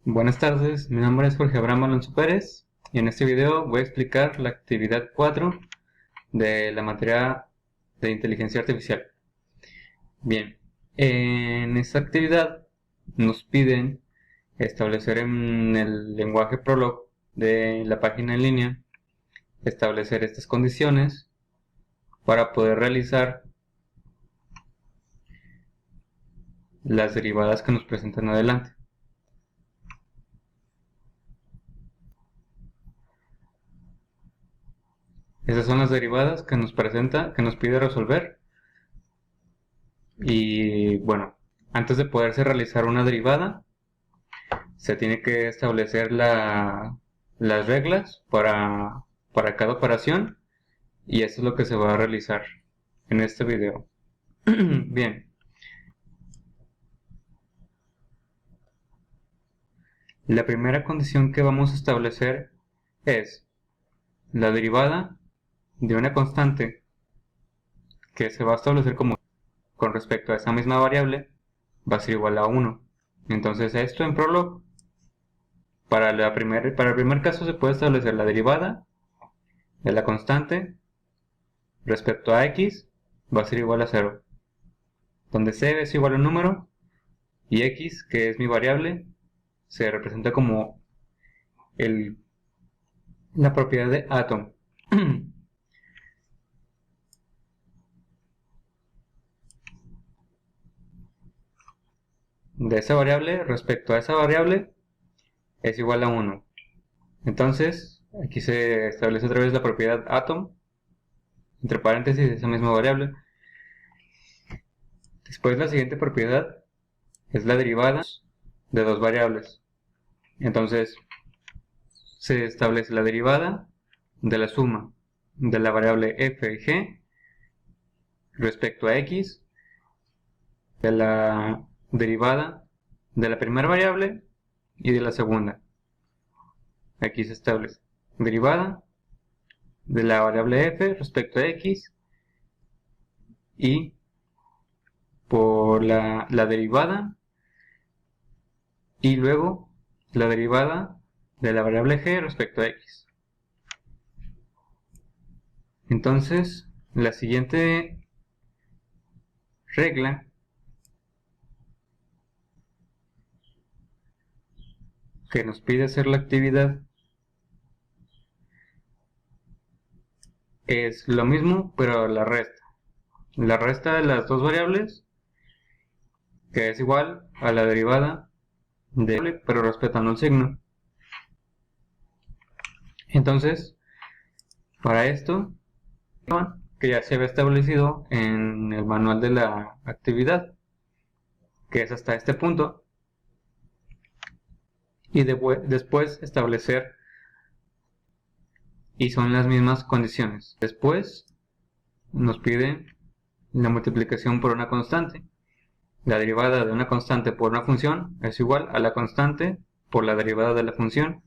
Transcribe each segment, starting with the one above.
Buenas tardes, mi nombre es Jorge Abraham Alonso Pérez y en este video voy a explicar la actividad 4 de la materia de inteligencia artificial. Bien, en esta actividad nos piden establecer en el lenguaje Prolog de la página en línea, establecer estas condiciones para poder realizar las derivadas que nos presentan adelante. Esas son las derivadas que nos presenta, que nos pide resolver. Y bueno, antes de poderse realizar una derivada, se tiene que establecer las reglas para cada operación, y eso es lo que se va a realizar en este video. Bien, la primera condición que vamos a establecer es la derivada de una constante que se va a establecer como con respecto a esa misma variable va a ser igual a 1. Entonces esto en Prolog, para el primer caso se puede establecer la derivada de la constante respecto a x va a ser igual a 0, donde c es igual a un número y x, que es mi variable, se representa como la propiedad de atom. De esa variable respecto a esa variable es igual a 1. Entonces aquí se establece otra vez la propiedad atom entre paréntesis esa misma variable. Después la siguiente propiedad es la derivada de dos variables. Entonces se establece la derivada de la suma de la variable f y g respecto a x, de la derivada de la primera variable y de la segunda. Aquí se establece derivada de la variable f respecto a x y por la derivada, y luego la derivada de la variable g respecto a x. Entonces, la siguiente regla que nos pide hacer la actividad es lo mismo, pero la resta. La resta de las dos variables, que es igual a la derivada de, pero respetando el signo. Entonces, para esto, que ya se había establecido en el manual de la actividad, que es hasta este punto, y después establecer, y son las mismas condiciones. Después nos pide la multiplicación por una constante. La derivada de una constante por una función es igual a la constante por la derivada de la función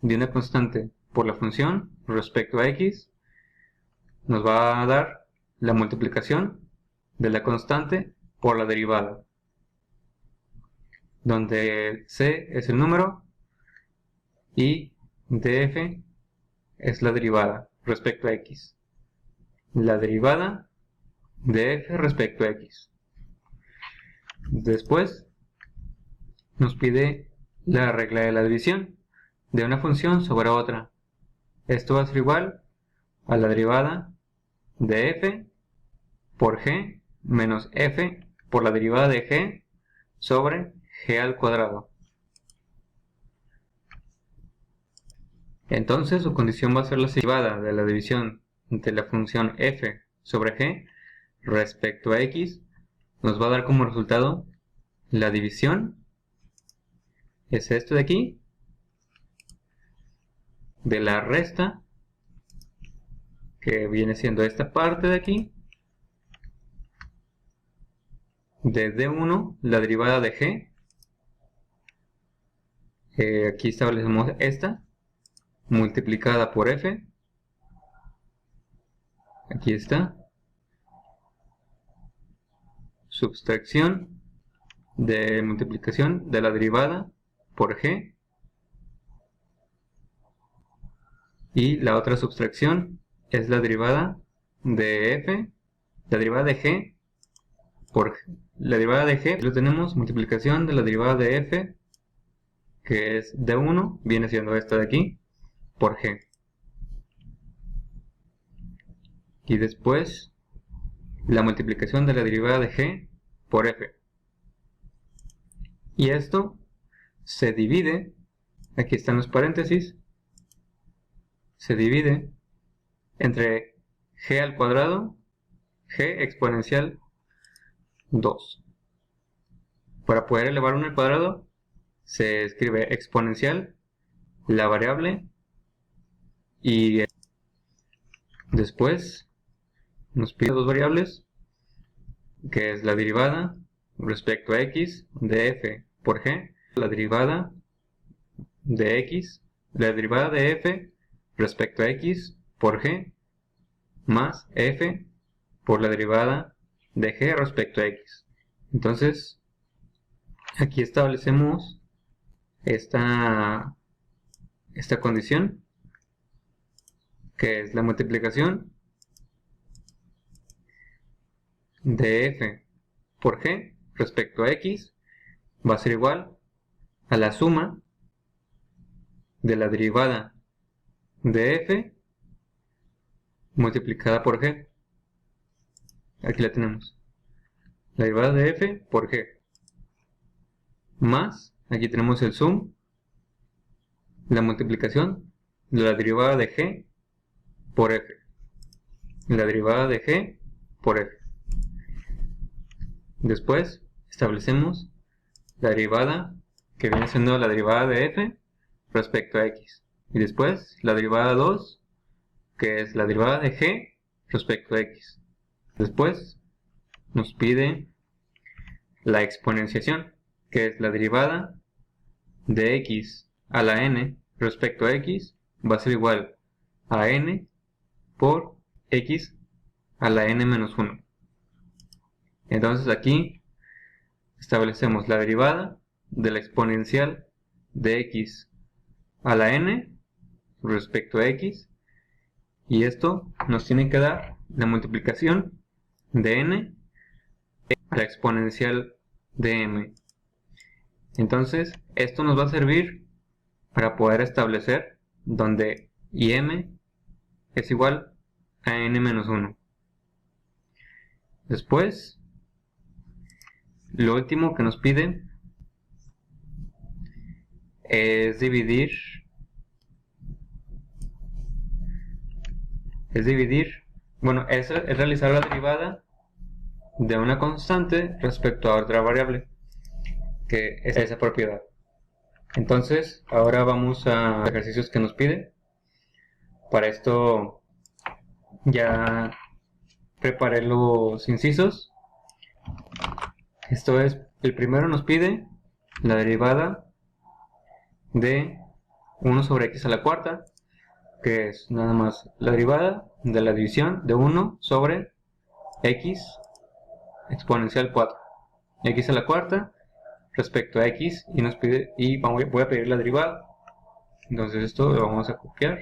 de una constante por la función respecto a x nos va a dar la multiplicación de la constante por la derivada, donde c es el número y df es la derivada respecto a x. La derivada de f respecto a x. Después nos pide la regla de la división de una función sobre otra. Esto va a ser igual a la derivada de f por g menos f por la derivada de g sobre g al cuadrado. Entonces su condición va a ser la derivada de la división de la función f sobre g respecto a x nos va a dar como resultado la división, es esto de aquí, de la resta, que viene siendo esta parte de aquí, de d1, la derivada de g, aquí establecemos esta, multiplicada por f, aquí está, subtracción de multiplicación de la derivada por g, y la otra subtracción es la derivada de f, la derivada de g por la derivada de g, lo tenemos, multiplicación de la derivada de f, que es de 1, viene siendo esta de aquí, por g. Y después la multiplicación de la derivada de g por f. Y esto se divide, aquí están los paréntesis, se divide entre g al cuadrado, g exponencial 2. Para poder elevar 1 al cuadrado, se escribe exponencial, la variable, y después nos pide dos variables, que es la derivada respecto a x de f por g, la derivada de x, la derivada de f respecto a x por g, más f por la derivada de g respecto a x. Entonces, aquí establecemos esta condición, que es la multiplicación de f por g respecto a x va a ser igual a la suma de la derivada de f multiplicada por g. Aquí la tenemos. La derivada de f por g. Más, aquí tenemos el sum, la multiplicación de la derivada de g por f. La derivada de g por f. Después establecemos la derivada, que viene siendo la derivada de f respecto a x. Y después la derivada 2, que es la derivada de g respecto a x. Después nos pide la exponenciación, que es la derivada de x a la n respecto a x, va a ser igual a n por x a la n menos 1. Entonces aquí establecemos la derivada de la exponencial de x a la n respecto a x, y esto nos tiene que dar la multiplicación de n a la exponencial de m. Entonces esto nos va a servir para poder establecer donde m es igual a n menos 1. Después, lo último que nos pide es dividir, bueno, es realizar la derivada de una constante respecto a otra variable, que es esa propiedad. Entonces, ahora vamos a los ejercicios que nos pide. Para esto ya preparé los incisos. Esto es, el primero nos pide la derivada de 1 sobre x a la cuarta, que es nada más la derivada de la división de 1 sobre x exponencial 4. X a la cuarta respecto a x, y nos pide, y voy a pedir la derivada. Entonces esto lo vamos a copiar.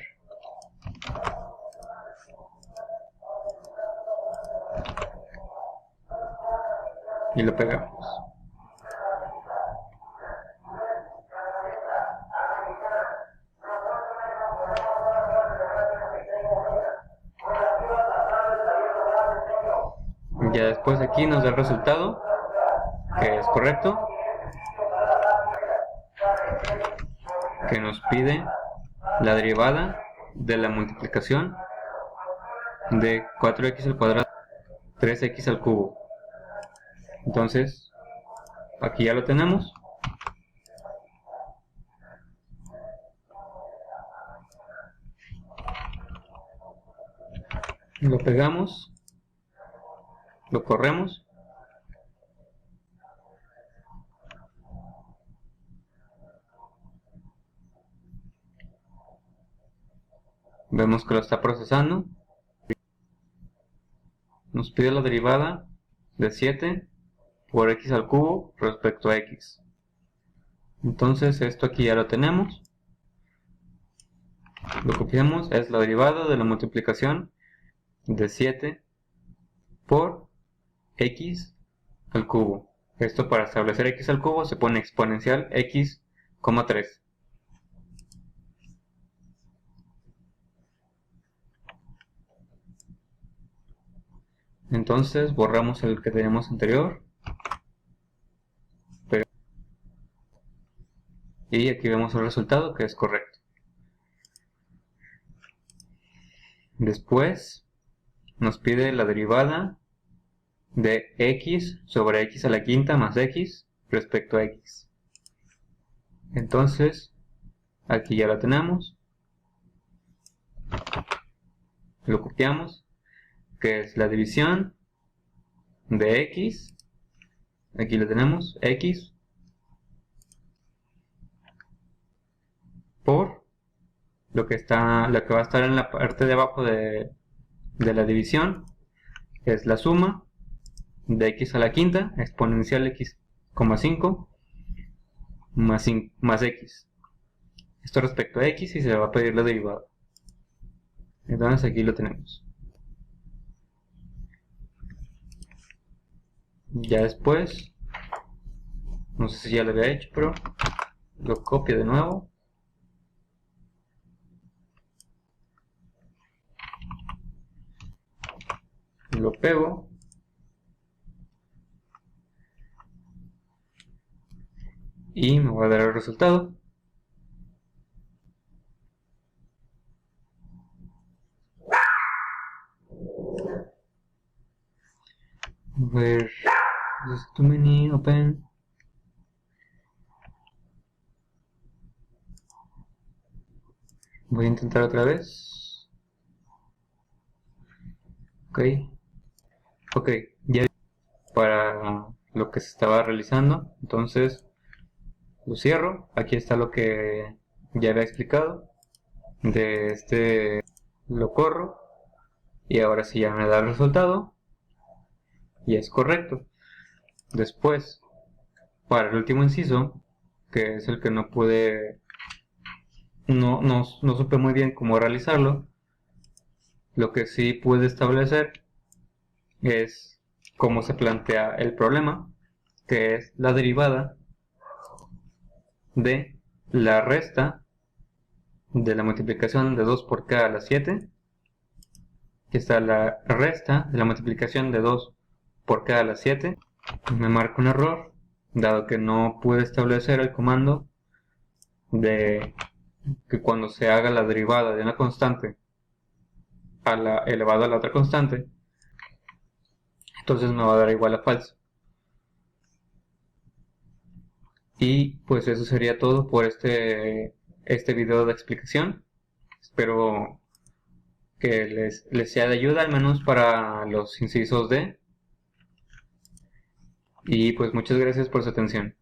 Y lo pegamos. Ya después aquí nos da el resultado, que es correcto, que nos pide la derivada de la multiplicación de 4x al cuadrado 3x al cubo. Entonces, aquí ya lo tenemos. Lo pegamos, lo corremos. Vemos que lo está procesando. Nos pide la derivada de 7 por x al cubo respecto a x. Entonces esto aquí ya lo tenemos. Lo copiamos, es la derivada de la multiplicación de 7 por x al cubo. Esto, para establecer x al cubo se pone exponencial x, 3. Entonces borramos el que teníamos anterior. Y aquí vemos el resultado, que es correcto. Después nos pide la derivada de x sobre x a la quinta más x respecto a x. Entonces, aquí ya la tenemos. Lo copiamos, que es la división de x. Aquí lo tenemos, x por lo que va a estar en la parte de abajo de la división, que es la suma de x a la quinta exponencial x, 5 más x. Esto respecto a x, y se va a pedir la derivada. Entonces aquí lo tenemos. Ya después, no sé si ya lo había hecho, pero lo copio de nuevo. Lo pego. Y me va a dar el resultado. A ver, there's too many open. Voy a intentar otra vez. Ok, ya para lo que se estaba realizando. Entonces lo cierro. Aquí está lo que ya había explicado. De este lo corro. Y ahora sí ya me da el resultado. Y es correcto. Después, para el último inciso, que es el que no pude, no supe muy bien cómo realizarlo, lo que sí pude establecer es cómo se plantea el problema, que es la derivada de la resta de la multiplicación de 2 por k a la 7. Aquí está la resta de la multiplicación de 2 por k a la 7. Me marca un error, dado que no pude establecer el comando de que cuando se haga la derivada de una constante elevado a la otra constante, entonces me va a dar igual a falso. Y pues eso sería todo por este video de explicación. Espero que les sea de ayuda, al menos para los incisos D. Y pues muchas gracias por su atención.